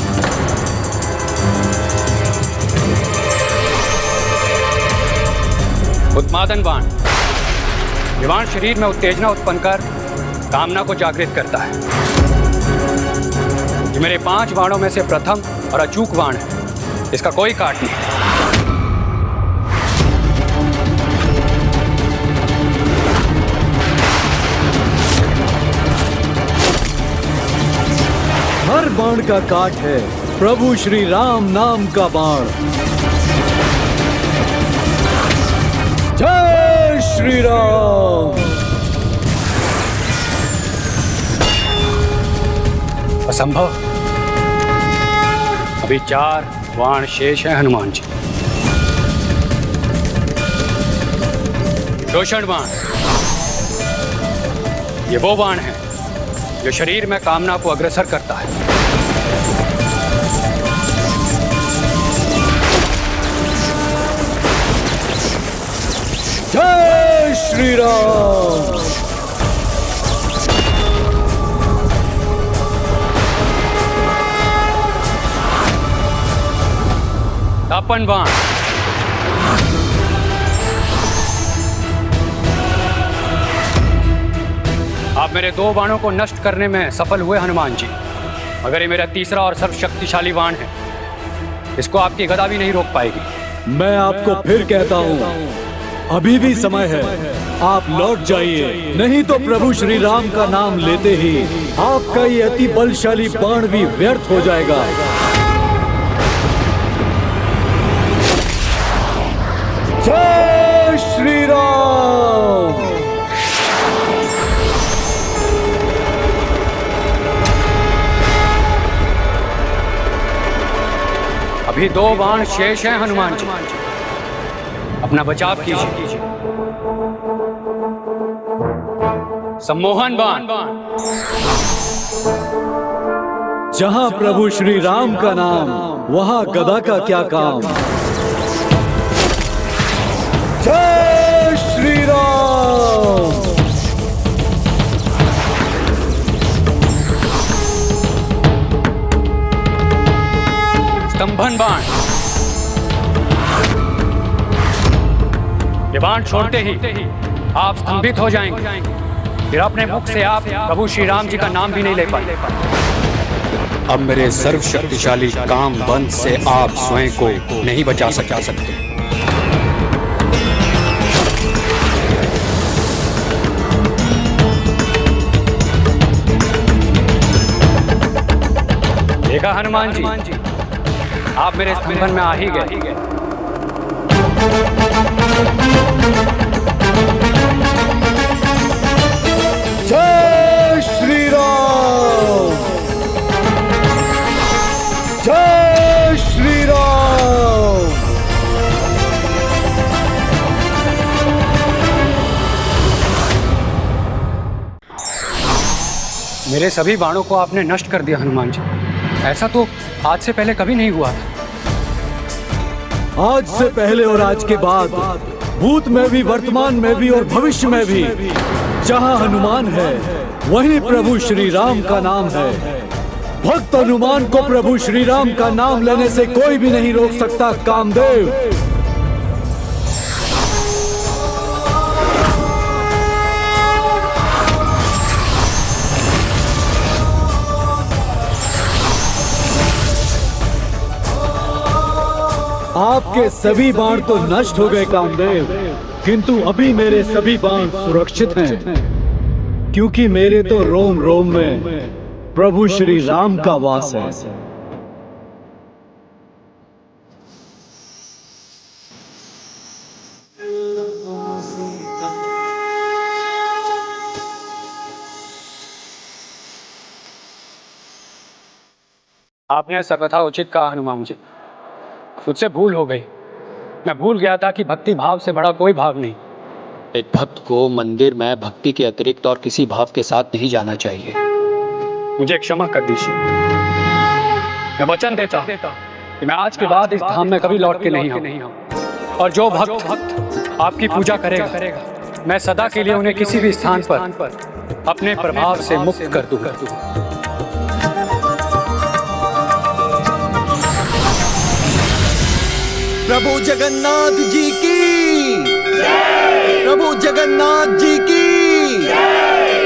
उत्पादन बाण। ये बाण शरीर में उत्तेजना उत्पन्न कर कामना को जागृत करता है। ये मेरे 5 बाणों में से प्रथम और अचूक बाण है। इसका कोई काट नहीं। हर बाण का काट है प्रभु श्री राम नाम का बाण। जय श्री राम। असंभव। अभी 4 बाण शेष हैं हनुमान जी। शोषण बाण। ये वो बाण है जो शरीर में कामना को अग्रसर करता है। जय श्री राम। तापन बाण। आप मेरे 2 बाणों को नष्ट करने में सफल हुए हनुमान जी, मगर ये मेरा तीसरा और सर्वशक्तिशाली बाण है। इसको आपकी गदा भी नहीं रोक पाएगी। मैं आपको फिर कहता हूँ, अभी भी समय है, आप लौट जाइए, नहीं तो प्रभु श्री राम का नाम लेते ही आपका ये अति बलशाली बाण भी व्यर्थ हो जाएगा। जय श्री राम। अभी 2 बाण शेष हैं हनुमान जी। अपना बचाव कीजिए। सम्मोहन बाण। जहां प्रभु श्री राम का नाम, वहां गदा का क्या काम। जय श्री राम। पावन बाण। ये बाण छोड़ते ही आप स्तंभित हो जाएंगे, फिर अपने मुख से आप प्रभु श्री राम जी का नाम भी नहीं ले पाए। अब मेरे सर्वशक्तिशाली काम बंध से आप स्वयं को नहीं बचा सकते। देखा हनुमान जी, आप मेरे स्तंभन में आ ही गए। जय श्री राम, जय श्री राम। मेरे सभी बाणों को आपने नष्ट कर दिया हनुमान जी। ऐसा तो आज से पहले कभी नहीं हुआ था। आज से पहले और आज के बाद, भूत में भी, वर्तमान में भी और भविष्य में भी, जहाँ हनुमान है वहीं प्रभु श्री राम का नाम है। भक्त हनुमान को प्रभु श्री राम का नाम लेने से कोई भी नहीं रोक सकता। कामदेव, आपके सभी बाण तो नष्ट हो गए कामदेव, किंतु अभी मेरे सभी बाण सुरक्षित हैं, क्योंकि मेरे तो रोम रोम में प्रभु श्री राम का वास है। आपने सर्वथा उचित कहा हनुमान जी, खुद से भूल हो गई। मैं भूल गया था कि भक्ति भाव से बड़ा कोई भाव नहीं। एक भक्त को मंदिर में भक्ति के अतिरिक्त और किसी भाव के साथ नहीं जाना चाहिए। मुझे क्षमा कर दीजिए। मैं वचन देता हूं कि मैं आज के बाद इस धाम में कभी लौट के नहीं आऊं। और जो भक्त आपकी पूजा करेगा, मैं सदा के लिए उन्हें किसी भी स्थान पर अपने प्रभाव से मुक्त कर दूंगा। प्रभु जगन्नाथ जी की जय। प्रभु जगन्नाथ जी की जय।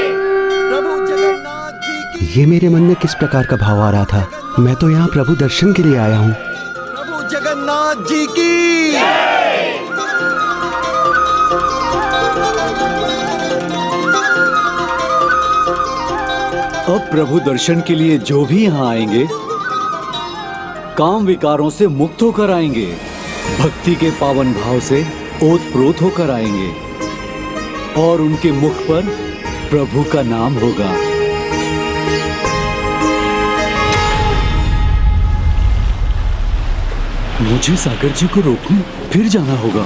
प्रभु जगन्नाथ जी की। ये मेरे मन में किस प्रकार का भाव आ रहा था? मैं तो यहाँ प्रभु दर्शन के लिए आया हूँ। प्रभु जगन्नाथ जी की जय। अब प्रभु दर्शन के लिए जो भी यहाँ आएंगे, काम विकारों से मुक्त होकर आएंगे, भक्ति के पावन भाव से ओतप्रोत होकर आएंगे और उनके मुख पर प्रभु का नाम होगा। मुझे सागर जी को रोकने फिर जाना होगा।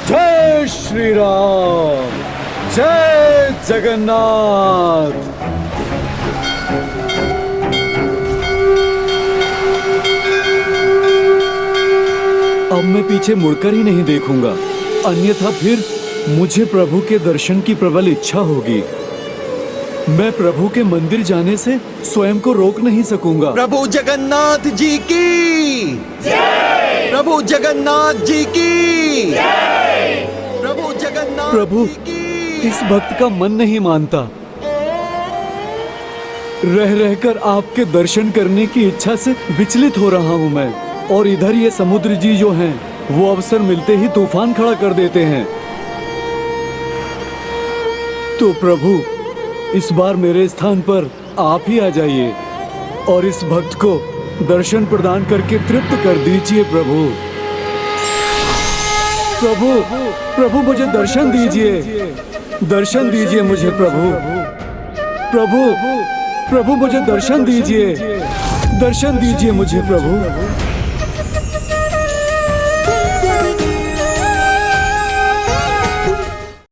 जय श्री राम, जय जगन्नाथ। अब मैं पीछे मुड़कर ही नहीं देखूंगा, अन्यथा फिर मुझे प्रभु के दर्शन की प्रबल इच्छा होगी। मैं प्रभु के मंदिर जाने से स्वयं को रोक नहीं सकूंगा। प्रभु जगन्नाथ जी की जय। प्रभु जगन्नाथ जी की जय। प्रभु जगन्नाथ। प्रभु, इस भक्त का मन नहीं मानता। रह रहकर आपके दर्शन करने की इच्छा से विचलित हो रहा हूं मैं, और इधर ये समुद्र जी जो हैं, वो अवसर मिलते ही तूफान खड़ा कर देते हैं। तो प्रभु, इस बार मेरे स्थान पर आप ही आ जाइए और इस भक्त को दर्शन प्रदान करके तृप्त कर दीजिए। प्रभु, प्रभु, प्रभु मुझे दर्शन दीजिए, दर्शन दीजिए मुझे प्रभु। प्रभु, प्रभु मुझे दर्शन दीजिए, दर्शन दीजिए मुझे प्रभु।